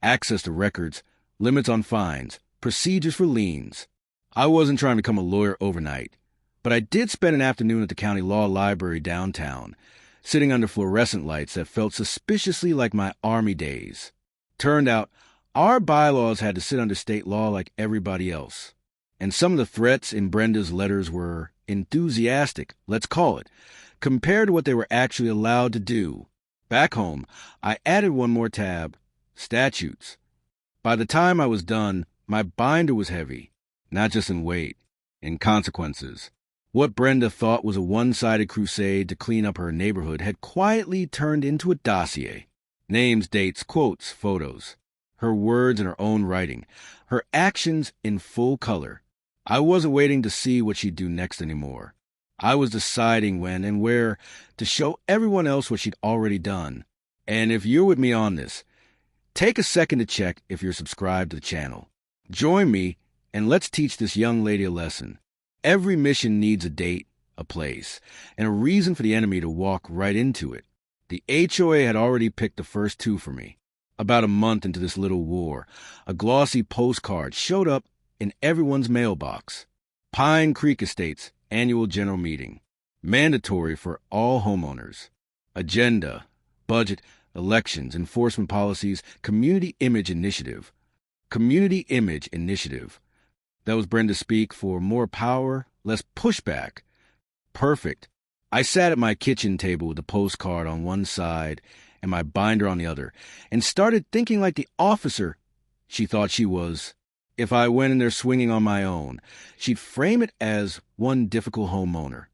access to records, limits on fines, procedures for liens. I wasn't trying to become a lawyer overnight, but I did spend an afternoon at the county law library downtown, sitting under fluorescent lights that felt suspiciously like my Army days. Turned out, our bylaws had to sit under state law like everybody else. And some of the threats in Brenda's letters were enthusiastic, let's call it, compared to what they were actually allowed to do. Back home, I added one more tab, statutes. By the time I was done, my binder was heavy, not just in weight, in consequences. What Brenda thought was a one-sided crusade to clean up her neighborhood had quietly turned into a dossier. Names, dates, quotes, photos. Her words in her own writing. Her actions in full color. I wasn't waiting to see what she'd do next anymore. I was deciding when and where to show everyone else what she'd already done. And if you're with me on this, take a second to check if you're subscribed to the channel. Join me, and let's teach this young lady a lesson. Every mission needs a date, a place, and a reason for the enemy to walk right into it. The HOA had already picked the first 2 for me. About a month into this little war, a glossy postcard showed up in everyone's mailbox. Pine Creek Estates Annual General Meeting. Mandatory for all homeowners. Agenda, budget, elections, enforcement policies, community image initiative. Community image initiative. That was Brenda speak for more power, less pushback. Perfect. I sat at my kitchen table with the postcard on one side and my binder on the other, and started thinking like the officer she thought she was. If I went in there swinging on my own, she'd frame it as one difficult homeowner.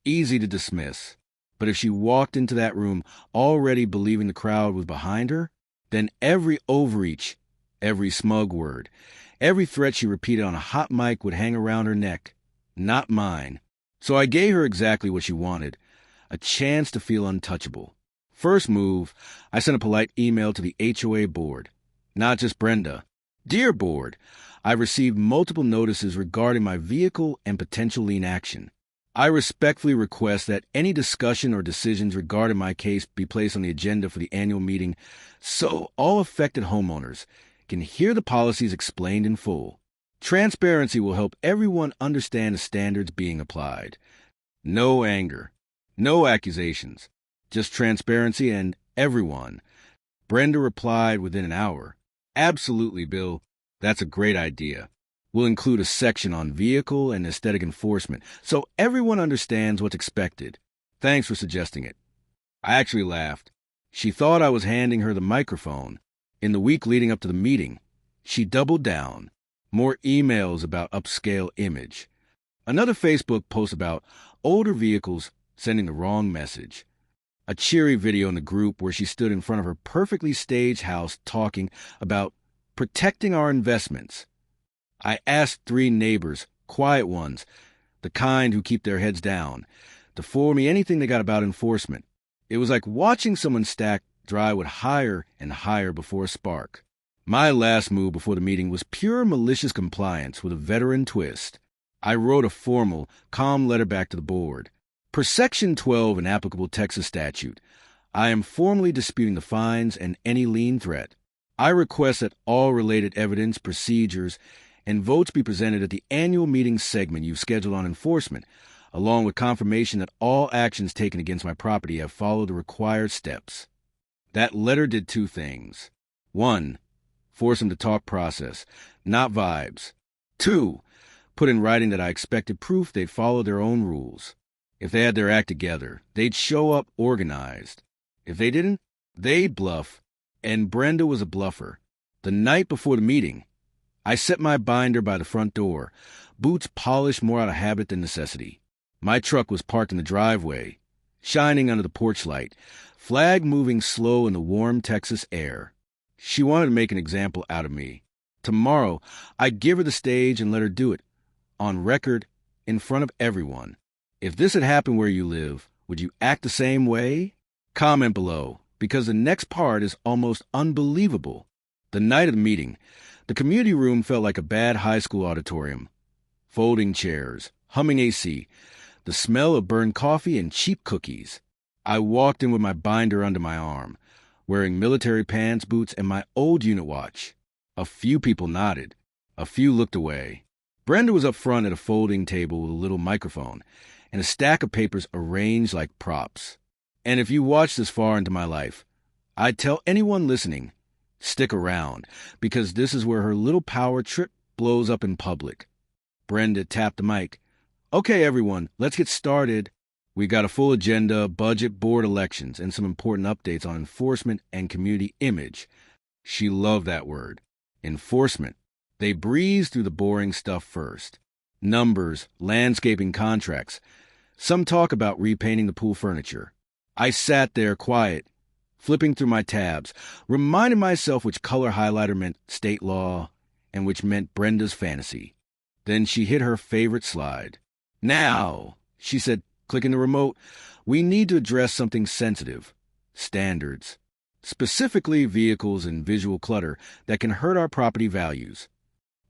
Easy to dismiss. But if she walked into that room already believing the crowd was behind her, then every overreach, every smug word, every threat she repeated on a hot mic would hang around her neck. Not mine. So I gave her exactly what she wanted, a chance to feel untouchable. First move, I sent a polite email to the HOA board. Not just Brenda. Dear board, I've received multiple notices regarding my vehicle and potential lien action. I respectfully request that any discussion or decisions regarding my case be placed on the agenda for the annual meeting so all affected homeowners can hear the policies explained in full. Transparency will help everyone understand the standards being applied. No anger, no accusations, just transparency and everyone. Brenda replied within an hour. Absolutely, Bill. That's a great idea. We'll include a section on vehicle and aesthetic enforcement so everyone understands what's expected. Thanks for suggesting it. I actually laughed. She thought I was handing her the microphone. In the week leading up to the meeting, she doubled down. More emails about upscale image. Another Facebook post about older vehicles sending the wrong message. A cheery video in the group where she stood in front of her perfectly staged house talking about protecting our investments. I asked 3 neighbors, quiet ones, the kind who keep their heads down, to forward me anything they got about enforcement. It was like watching someone stack drywood higher and higher before a spark. My last move before the meeting was pure malicious compliance with a veteran twist. I wrote a formal, calm letter back to the board. Per Section 12 in applicable Texas statute, I am formally disputing the fines and any lien threat. I request that all related evidence, procedures, and votes be presented at the annual meeting segment you've scheduled on enforcement, along with confirmation that all actions taken against my property have followed the required steps. That letter did two things. 1. Force them to talk process, not vibes. 2. Put in writing that I expected proof they'd follow their own rules. If they had their act together, they'd show up organized. If they didn't, they'd bluff, and Brenda was a bluffer. The night before the meeting, I set my binder by the front door, boots polished more out of habit than necessity. My truck was parked in the driveway, shining under the porch light, flag moving slow in the warm Texas air. She wanted to make an example out of me. Tomorrow, I'd give her the stage and let her do it, on record, in front of everyone. If this had happened where you live, would you act the same way? Comment below, because the next part is almost unbelievable. The night of the meeting, the community room felt like a bad high school auditorium. Folding chairs, humming AC, the smell of burned coffee and cheap cookies. I walked in with my binder under my arm, wearing military pants, boots, and my old unit watch. A few people nodded. A few looked away. Brenda was up front at a folding table with a little microphone and a stack of papers arranged like props. And if you watch this far into my life, I'd tell anyone listening, stick around, because this is where her little power trip blows up in public. Brenda tapped the mic. Okay, everyone, let's get started. We got a full agenda, budget, board elections, and some important updates on enforcement and community image. She loved that word. Enforcement. They breezed through the boring stuff first. Numbers, landscaping contracts. Some talk about repainting the pool furniture. I sat there quiet, flipping through my tabs, reminding myself which color highlighter meant state law and which meant Brenda's fantasy. Then she hit her favorite slide. Now, she said, clicking the remote, we need to address something sensitive. Standards. Specifically vehicles and visual clutter that can hurt our property values.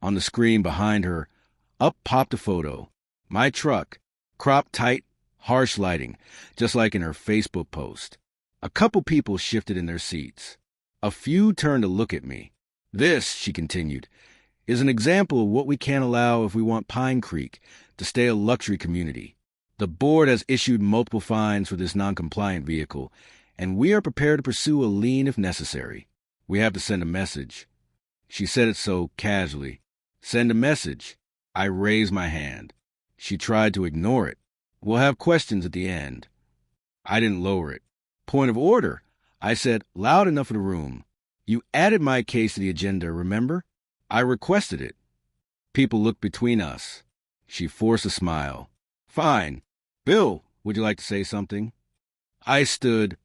On the screen behind her, up popped a photo. My truck, cropped tight, harsh lighting, just like in her Facebook post. A couple people shifted in their seats. A few turned to look at me. This, she continued, is an example of what we can't allow if we want Pine Creek to stay a luxury community. The board has issued multiple fines for this non-compliant vehicle, and we are prepared to pursue a lien if necessary. We have to send a message. She said it so casually. Send a message. I raised my hand. She tried to ignore it. We'll have questions at the end. I didn't lower it. Point of order, I said, loud enough for the room. You added my case to the agenda, remember? I requested it. People looked between us. She forced a smile. Fine. Bill, would you like to say something? I stood,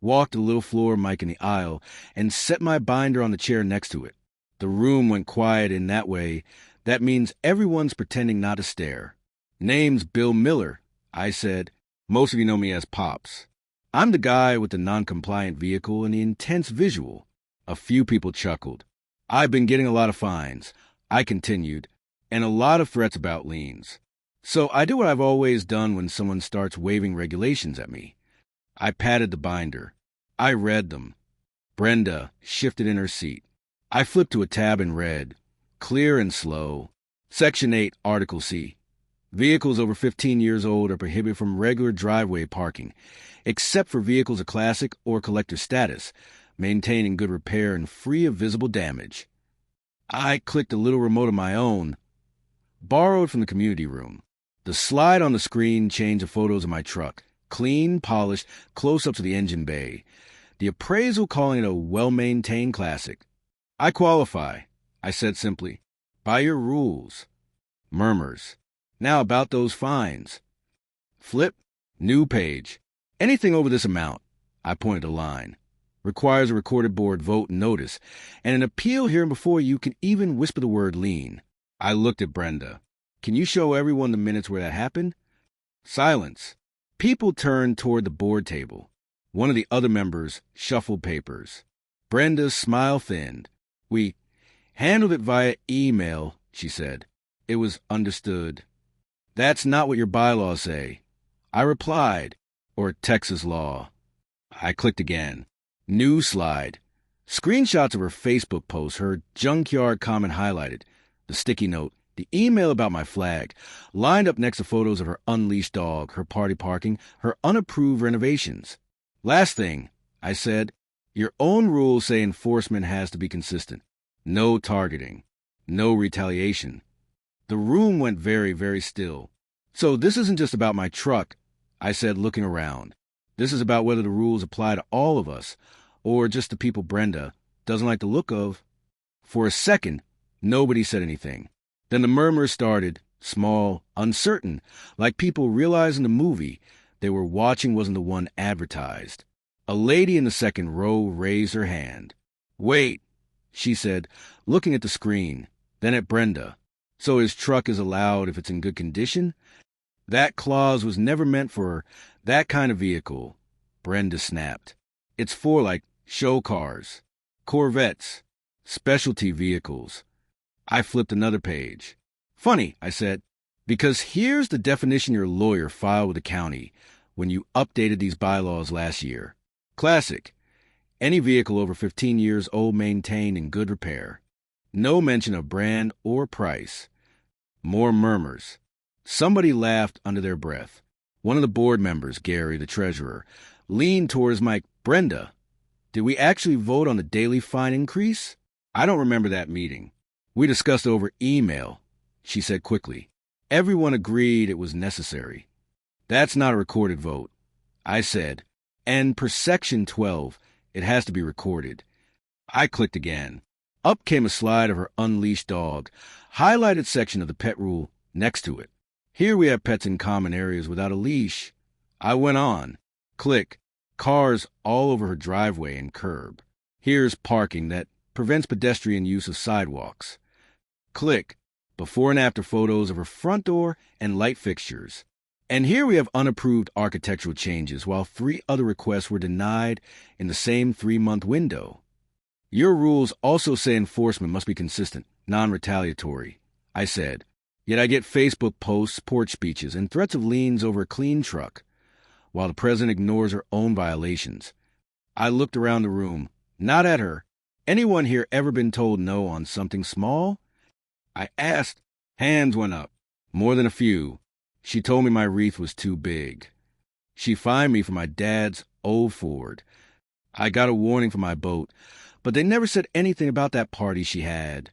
walked the little floor mic in the aisle, and set my binder on the chair next to it. The room went quiet in that way. That means everyone's pretending not to stare. Name's Bill Miller, I said. Most of you know me as Pops. I'm the guy with the non-compliant vehicle and the intense visual. A few people chuckled. I've been getting a lot of fines, I continued, and a lot of threats about liens. So I do what I've always done when someone starts waving regulations at me. I patted the binder. I read them. Brenda shifted in her seat. I flipped to a tab and read, clear and slow. Section 8, Article C. Vehicles over 15 years old are prohibited from regular driveway parking, except for vehicles of classic or collector status, maintained in good repair and free of visible damage. I clicked a little remote of my own, borrowed from the community room. The slide on the screen changed the photos of my truck, clean, polished, close up to the engine bay. The appraisal calling it a well-maintained classic. I qualify, I said simply, by your rules. Murmurs. Now about those fines. Flip, new page. Anything over this amount, I pointed a line, requires a recorded board vote and notice, and an appeal hearing before you can even whisper the word lien. I looked at Brenda. Can you show everyone the minutes where that happened? Silence. People turned toward the board table. One of the other members shuffled papers. Brenda's smile thinned. We handled it via email, she said. It was understood. That's not what your bylaws say. I replied, or Texas law. I clicked again. New slide. Screenshots of her Facebook post, her junkyard comment highlighted, the sticky note, the email about my flag, lined up next to photos of her unleashed dog, her party parking, her unapproved renovations. Last thing, I said, your own rules say enforcement has to be consistent. No targeting. No retaliation. The room went very, very still. So this isn't just about my truck, I said, looking around. This is about whether the rules apply to all of us, or just the people Brenda doesn't like the look of. For a second, nobody said anything. Then the murmurs started, small, uncertain, like people realizing the movie they were watching wasn't the one advertised. A lady in the second row raised her hand. Wait, she said, looking at the screen, then at Brenda. So his truck is allowed if it's in good condition? That clause was never meant for that kind of vehicle. Brenda snapped. It's for, like, show cars, Corvettes, specialty vehicles. I flipped another page. Funny, I said, because here's the definition your lawyer filed with the county when you updated these bylaws last year. Classic. Any vehicle over 15 years old maintained in good repair. No mention of brand or price. More murmurs. Somebody laughed under their breath. One of the board members, Gary, the treasurer, leaned toward his mic. Brenda, did we actually vote on the daily fine increase? I don't remember that meeting. We discussed over email, she said quickly. Everyone agreed it was necessary. That's not a recorded vote, I said. And per Section 12, it has to be recorded. I clicked again. Up came a slide of her unleashed dog, highlighted section of the pet rule next to it. Here we have pets in common areas without a leash. I went on. Click. Cars all over her driveway and curb. Here's parking that prevents pedestrian use of sidewalks. Click. Before and after photos of her front door and light fixtures. And here we have unapproved architectural changes, while 3 other requests were denied in the same 3-month window. Your rules also say enforcement must be consistent, non-retaliatory, I said. Yet I get Facebook posts, porch speeches, and threats of liens over a clean truck, while the president ignores her own violations. I looked around the room, not at her. Anyone here ever been told no on something small? I asked. Hands went up. More than a few. She told me my wreath was too big. She fined me for my dad's old Ford. I got a warning for my boat, but they never said anything about that party she had.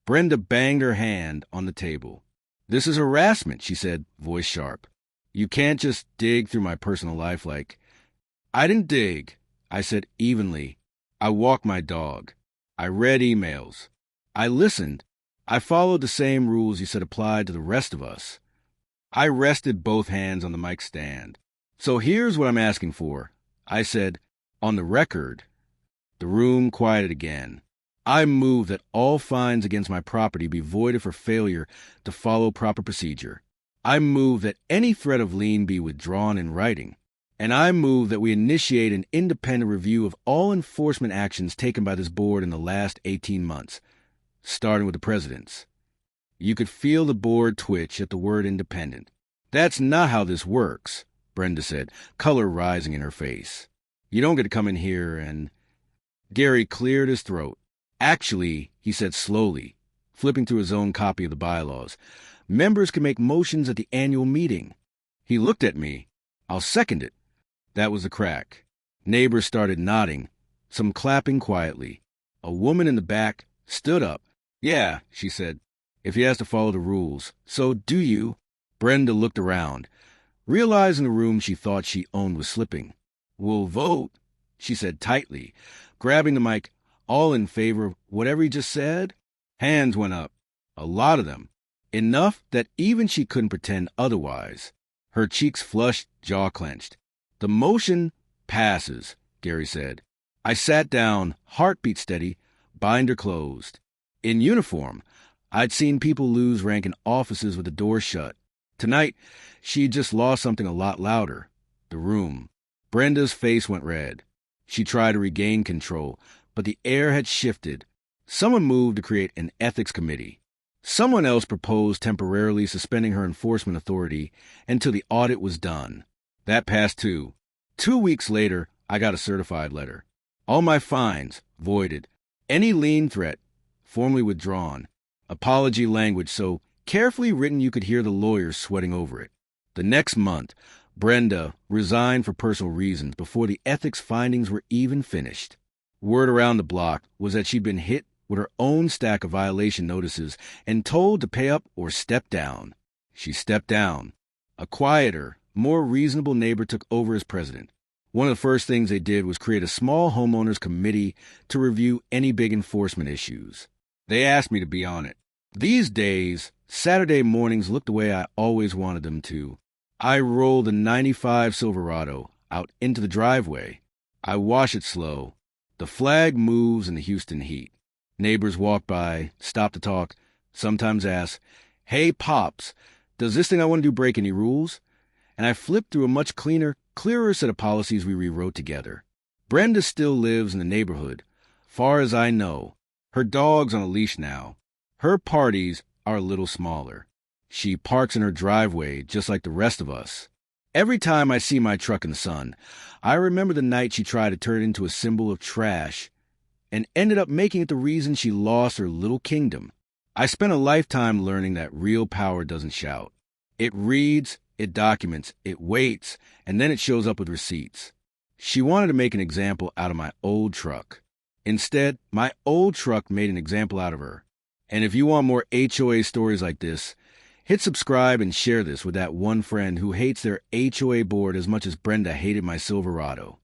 Brenda banged her hand on the table. This is harassment, she said, voice sharp. You can't just dig through my personal life like... I didn't dig, I said evenly. I walked my dog. I read emails. I listened. I followed the same rules you said applied to the rest of us. I rested both hands on the mic stand. So here's what I'm asking for. I said, on the record. The room quieted again. I move that all fines against my property be voided for failure to follow proper procedure. I move that any threat of lien be withdrawn in writing. And I move that we initiate an independent review of all enforcement actions taken by this board in the last 18 months, starting with the president's. You could feel the board twitch at the word independent. That's not how this works, Brenda said, color rising in her face. You don't get to come in here and... Gary cleared his throat. Actually, he said slowly, flipping through his own copy of the bylaws, members can make motions at the annual meeting. He looked at me. I'll second it. That was the crack. Neighbors started nodding, some clapping quietly. A woman in the back stood up. Yeah, she said, if he has to follow the rules. So do you? Brenda looked around, realizing the room she thought she owned was slipping. We'll vote, she said tightly, grabbing the mic. All in favor of whatever he just said? Hands went up. A lot of them. Enough that even she couldn't pretend otherwise. Her cheeks flushed, jaw clenched. The motion passes, Gary said. I sat down, heartbeat steady, binder closed. In uniform, I'd seen people lose rank in offices with the door shut. Tonight, she'd just lost something a lot louder. The room. Brenda's face went red. She tried to regain control, but the air had shifted. Someone moved to create an ethics committee. Someone else proposed temporarily suspending her enforcement authority until the audit was done. That passed too. 2 weeks later, I got a certified letter. All my fines voided. Any lien threat formally withdrawn. Apology language so carefully written you could hear the lawyers sweating over it. The next month, Brenda resigned for personal reasons before the ethics findings were even finished. Word around the block was that she'd been hit with her own stack of violation notices and told to pay up or step down. She stepped down. A quieter, more reasonable neighbor took over as president. One of the first things they did was create a small homeowners committee to review any big enforcement issues. They asked me to be on it. These days, Saturday mornings look the way I always wanted them to. I roll the 95 Silverado out into the driveway. I wash it slow. The flag moves in the Houston heat. Neighbors walk by, stop to talk, sometimes ask, "Hey, Pops, does this thing I want to do break any rules?" And I flip through a much clearer set of policies we rewrote together. Brenda still lives in the neighborhood. Far as I know, her dog's on a leash now. Her parties are a little smaller. She parks in her driveway just like the rest of us. Every time I see my truck in the sun, I remember the night she tried to turn it into a symbol of trash and ended up making it the reason she lost her little kingdom. I spent a lifetime learning that real power doesn't shout. It reads, it documents, it waits, and then it shows up with receipts. She wanted to make an example out of my old truck. Instead, my old truck made an example out of her. And if you want more HOA stories like this, hit subscribe and share this with that one friend who hates their HOA board as much as Brenda hated my Silverado.